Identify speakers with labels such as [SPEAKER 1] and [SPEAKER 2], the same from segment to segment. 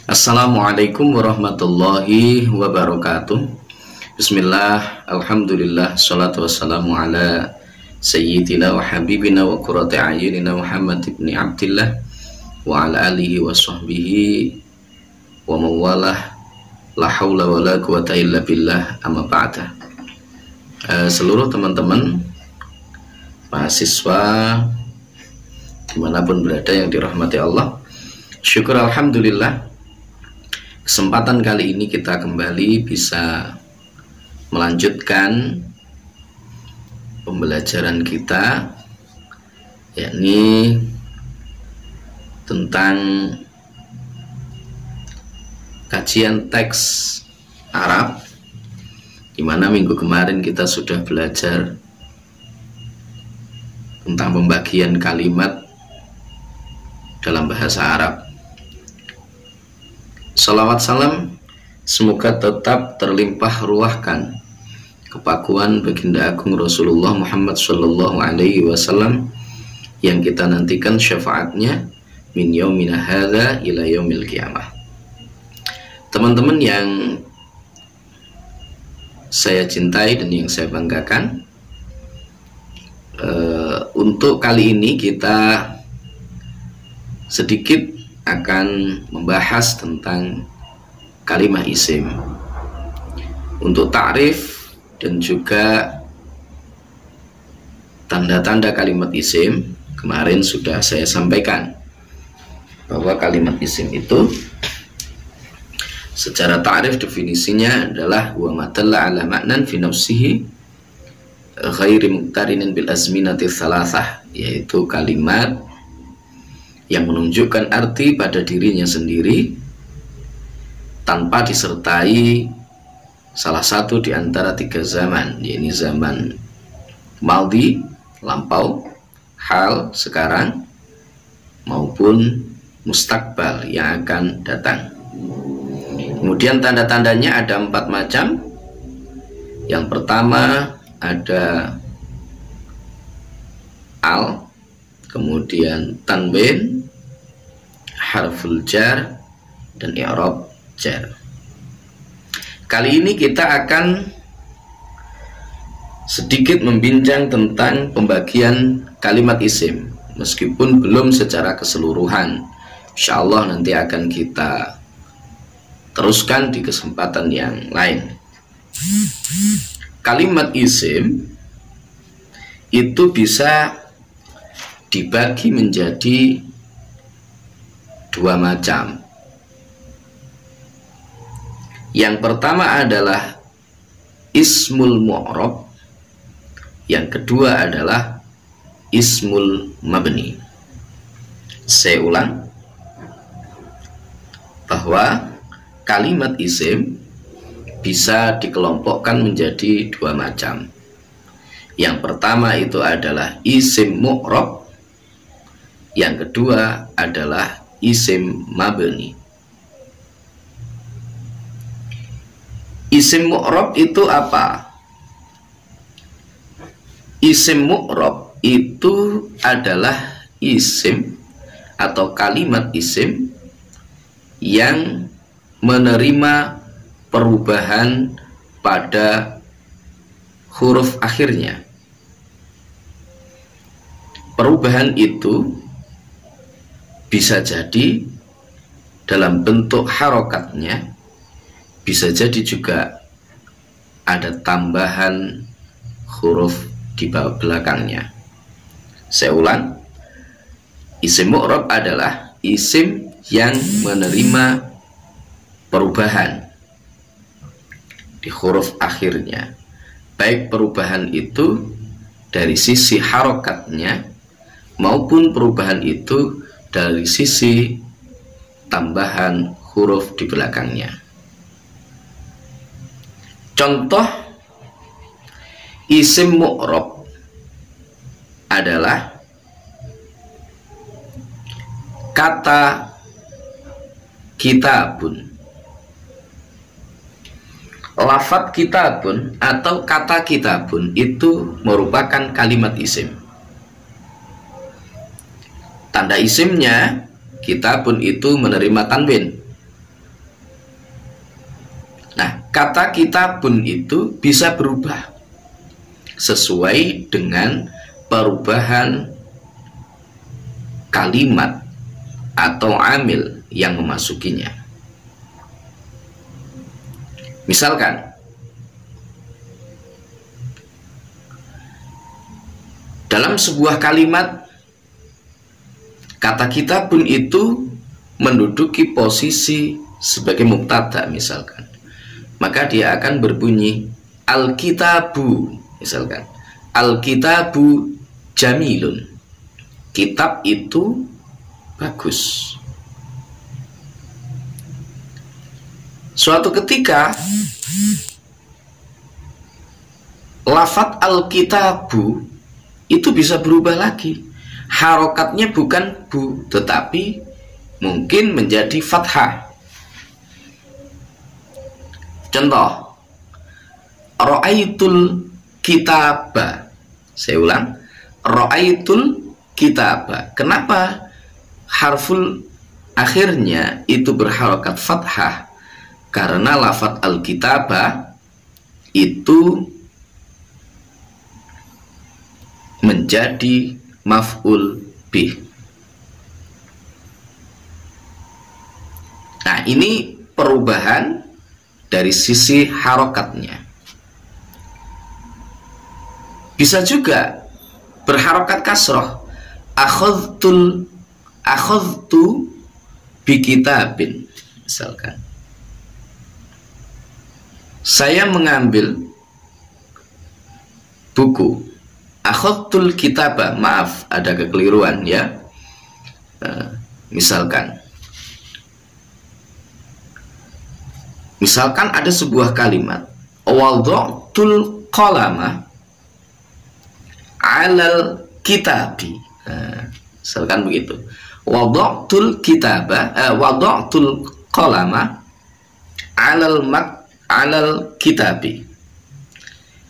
[SPEAKER 1] Assalamualaikum warahmatullahi wabarakatuh. Bismillah, alhamdulillah, salatu wassalamu ala sayyidina wa habibina wa qurrati a'yunina Muhammad ibn Abdillah wa ala alihi wa sahbihi wa mawalah, la hawla wa la quwata illa billah, amma ba'da. Seluruh teman-teman mahasiswa dimanapun berada yang dirahmati Allah, syukur alhamdulillah, kesempatan kali ini kita kembali bisa melanjutkan pembelajaran kita, yakni tentang kajian teks Arab, di mana minggu kemarin kita sudah belajar tentang pembagian kalimat dalam bahasa Arab. Salawat salam semoga tetap terlimpah ruahkan kepakuan baginda agung Rasulullah Muhammad Sallallahu Alaihi Wasallam yang kita nantikan syafaatnya min yaumina hadza ila yaumil qiyamah. Teman-teman yang saya cintai dan yang saya banggakan, untuk kali ini kita sedikit akan membahas tentang kalimat isim. Untuk ta'rif dan juga tanda-tanda kalimat isim, kemarin sudah saya sampaikan bahwa kalimat isim itu secara ta'rif definisinya adalah wa matalla ala ma'nan fi nafsihi ghairi muqtarinin bil azminati thalathah, yaitu kalimat yang menunjukkan arti pada dirinya sendiri tanpa disertai salah satu di antara tiga zaman, yaitu zaman maldi, lampau, hal, sekarang, maupun mustakbal yang akan datang. Kemudian tanda-tandanya ada 4 macam. Yang pertama ada al, kemudian tanwin, harful jar, dan i'rab jar. Kali ini kita akan sedikit membincang tentang pembagian kalimat isim, meskipun belum secara keseluruhan. Insyaallah nanti akan kita teruskan di kesempatan yang lain. Kalimat isim itu bisa dibagi menjadi 2 macam. Yang pertama adalah ismul mu'rab, yang kedua adalah ismul mabni. Saya ulang bahwa kalimat isim bisa dikelompokkan menjadi 2 macam. Yang pertama itu adalah isim mu'rab, yang kedua adalah isim mabni. Isim mu'rab itu apa? Isim mu'rab itu adalah isim atau kalimat isim yang menerima perubahan pada huruf akhirnya. Perubahan itu bisa jadi dalam bentuk harokatnya, bisa jadi juga ada tambahan huruf di bawah belakangnya. Saya ulang, isim mu'rab adalah isim yang menerima perubahan di huruf akhirnya, baik perubahan itu dari sisi harokatnya maupun perubahan itu dari sisi tambahan huruf di belakangnya. Contoh isim mu'rab adalah kata kitabun. Lafaz kitabun atau kata kitabun itu merupakan kalimat isim. Tanda isimnya kitabun itu menerima tanwin, kata kitabun itu bisa berubah sesuai dengan perubahan kalimat atau amil yang memasukinya. Misalkan dalam sebuah kalimat kata kitabun itu menduduki posisi sebagai mubtada misalkan, maka dia akan berbunyi al-kitabu, misalkan al-kitabu jamilun, kitab itu bagus. Suatu ketika lafadz al-kitabu itu bisa berubah lagi, harokatnya bukan bu tetapi mungkin menjadi fathah. Contoh, ra'aitul kitaba. Saya ulang, ra'aitul kitaba. Kenapa harful akhirnya itu berharokat fathah? Karena lafadz al-kitaba itu menjadi maf'ul bih. Nah, ini perubahan dari sisi harokatnya. Bisa juga berharokat kasroh, akhadtu bi kitabin, misalkan saya mengambil buku. Akhadtul kitaba, maaf ada kekeliruan ya. Misalkan ada sebuah kalimat, wada'tul qalama 'alal kitabi. Misalkan begitu. Wada'tul kitaba, wada'tul qalama 'alal kitabi.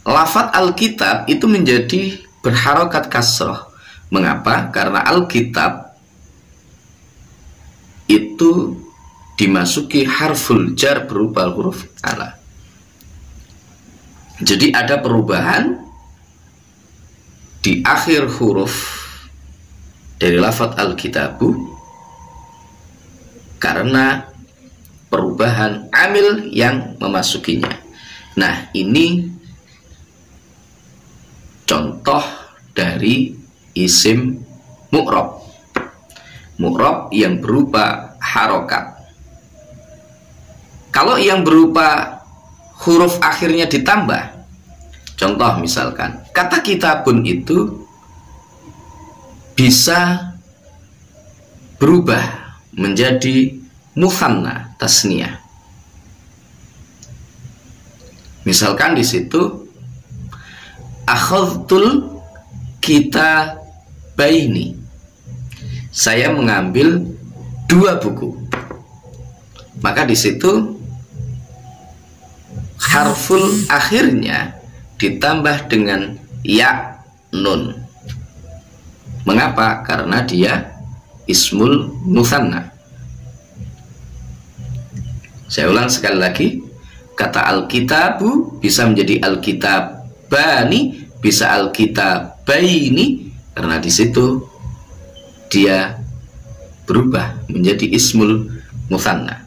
[SPEAKER 1] Lafadz al-kitab itu menjadi berharokat kasroh. Mengapa? Karena al-kitab itu dimasuki harful jar berupa huruf ala. Jadi ada perubahan di akhir huruf dari lafadz al-kitabu karena perubahan amil yang memasukinya. Nah, ini contoh dari isim mu'rab. Mu'rab yang berupa harokat. Kalau yang berupa huruf akhirnya ditambah, contoh misalkan kata kitabun itu bisa berubah menjadi mutsanna tasniyah. Misalkan di situ akhadtul kitabaini, saya mengambil 2 buku. Maka di situ harful akhirnya ditambah dengan ya nun. Mengapa? Karena dia ismul mutsanna. Saya ulang sekali lagi, kata al-kitabu bisa menjadi al-kitabani, bisa al-kitabaini, karena di situ dia berubah menjadi ismul mutsanna.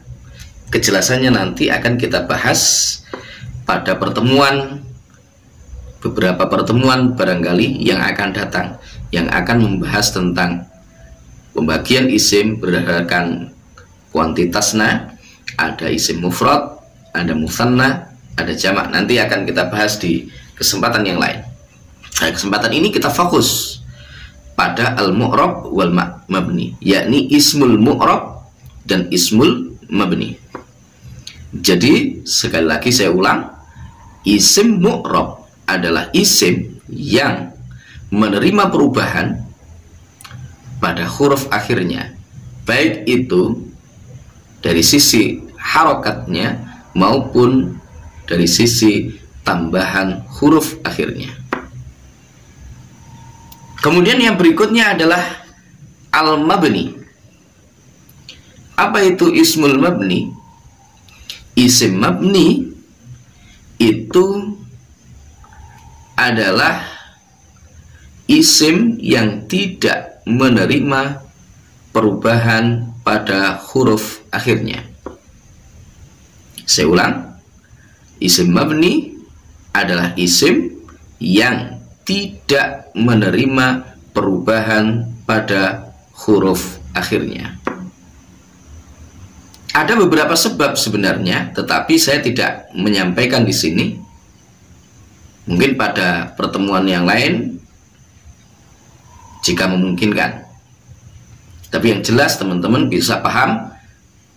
[SPEAKER 1] Kejelasannya nanti akan kita bahas pada beberapa pertemuan barangkali yang akan datang, yang akan membahas tentang pembagian isim berdasarkan kuantitasnya. Ada isim mufrad, ada mutsanna, ada jamak. Nanti akan kita bahas di kesempatan yang lain. Nah, kesempatan ini kita fokus pada al-mu'rab wal mabni, yakni ismul mu'rab dan ismul mabni. Jadi sekali lagi saya ulang, isim mu'rab adalah isim yang menerima perubahan pada huruf akhirnya, baik itu dari sisi harokatnya maupun dari sisi tambahan huruf akhirnya. Kemudian yang berikutnya adalah al-mabni. Apa itu ismul mabni? Isim mabni itu adalah isim yang tidak menerima perubahan pada huruf akhirnya. Saya ulang, isim mabni adalah isim yang tidak menerima perubahan pada huruf akhirnya. Ada beberapa sebab sebenarnya, tetapi saya tidak menyampaikan di sini. Mungkin pada pertemuan yang lain jika memungkinkan. Tapi yang jelas teman-teman bisa paham,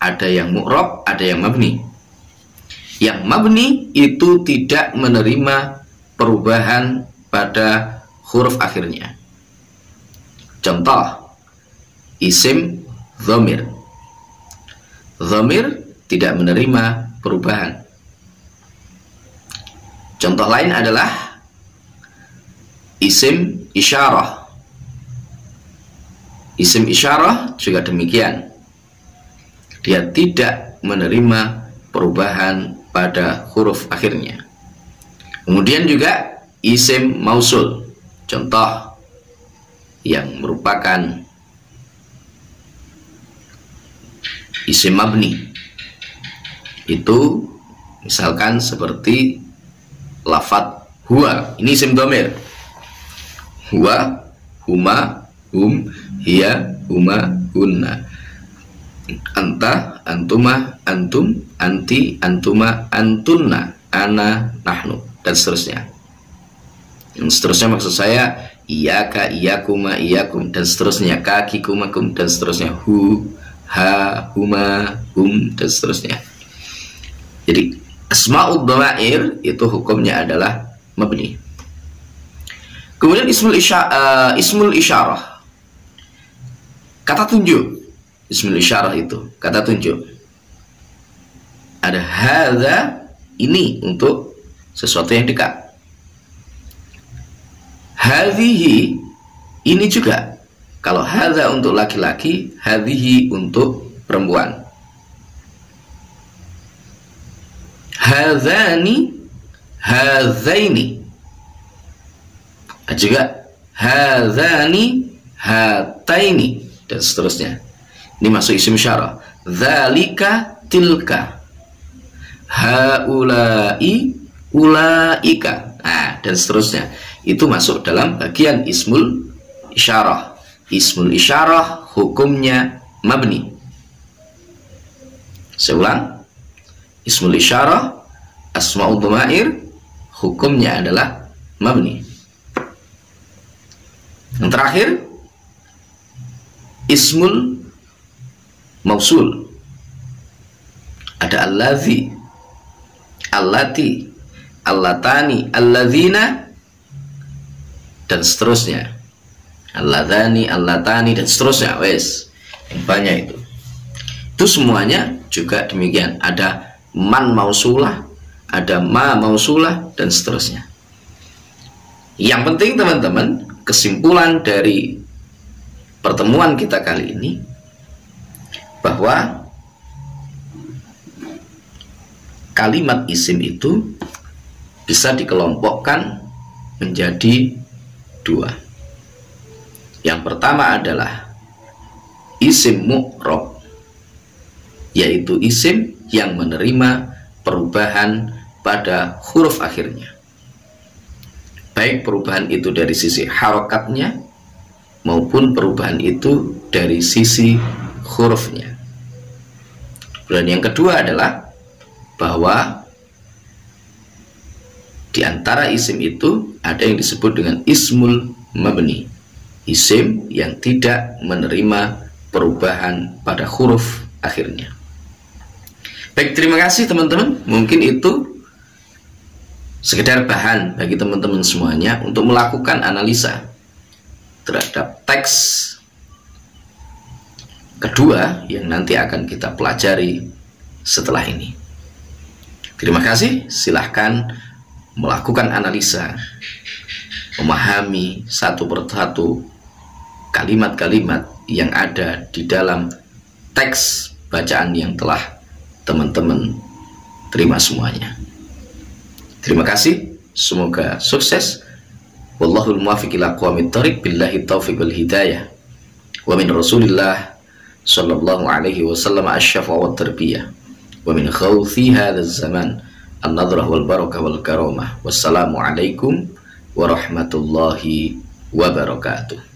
[SPEAKER 1] ada yang mu'rab, ada yang mabni. Yang mabni itu tidak menerima perubahan pada huruf akhirnya. Contoh, isim dhamir. Dhamir tidak menerima perubahan. Contoh lain adalah isim isyarah. Isim isyarah juga demikian. Dia tidak menerima perubahan pada huruf akhirnya. Kemudian juga isim mausul. Contoh yang merupakan isim mabni. Itu misalkan seperti lafadz huwa. Ini isim dhamir. Huwa, huma, hum, hiya, huma, hunna. Anta, antuma, antum, anti, antuma, antunna, ana, nahnu, dan seterusnya. Yang seterusnya maksud saya iyaka, iyakuma, iyakum, dan seterusnya. Kaki, kumakum, dan seterusnya. Hu, ha, huma, hum, dan seterusnya. Jadi asma'ud dhamair itu hukumnya adalah mabni. Kemudian ismul isyarah, kata tunjuk. Ismul isyarah itu kata tunjuk. Ada hadza, ini untuk sesuatu yang dekat. Hadhihi, ini juga. Kalau hadza untuk laki-laki, hadhihi untuk perempuan. Hadzani, hadzaini. Juga hadzani, hataini, dan seterusnya. Ini masuk isim isyarah. Dzalika, tilka. Haulai, ulaika. Nah, dan seterusnya. Itu masuk dalam bagian ismul isyarah. Ismul isyarah hukumnya mabni. Saya ulang. Ismul isyarah, asma'ud dhamair, hukumnya adalah mabni. Yang terakhir, ismul mausul. Ada allazi, allati, allatani, alladzina, dan seterusnya. Alladzani, allatani, dan seterusnya. Wes, yang banyak itu. Itu semuanya juga demikian. Ada man mausulah, ada ma mausulah, dan seterusnya. Yang penting teman-teman, kesimpulan dari pertemuan kita kali ini bahwa kalimat isim itu bisa dikelompokkan menjadi dua. Yang pertama adalah isim mu'rab, yaitu isim yang menerima perubahan pada huruf akhirnya. Baik perubahan itu dari sisi harokatnya maupun perubahan itu dari sisi hurufnya. Dan yang kedua adalah bahwa di antara isim itu ada yang disebut dengan ismul mabni, isim yang tidak menerima perubahan pada huruf akhirnya. Baik, terima kasih teman-teman. Mungkin itu sekedar bahan bagi teman-teman semuanya untuk melakukan analisa terhadap teks kedua yang nanti akan kita pelajari setelah ini. Terima kasih. Silahkan melakukan analisa, memahami satu persatu kalimat-kalimat yang ada di dalam teks bacaan yang telah teman-teman terima semuanya. Terima kasih, semoga sukses. Wallahul muwaffiq ila aqwamit thoriq, billahi taufiq wal hidayah. Wa min Rasulillah sallallahu alaihi wasallam asy-syafa' wa tarbiyah. Wa min khawthi hadzal zaman an-nadrah wal barakah wal karamah. Wassalamu alaikum warahmatullahi wabarakatuh.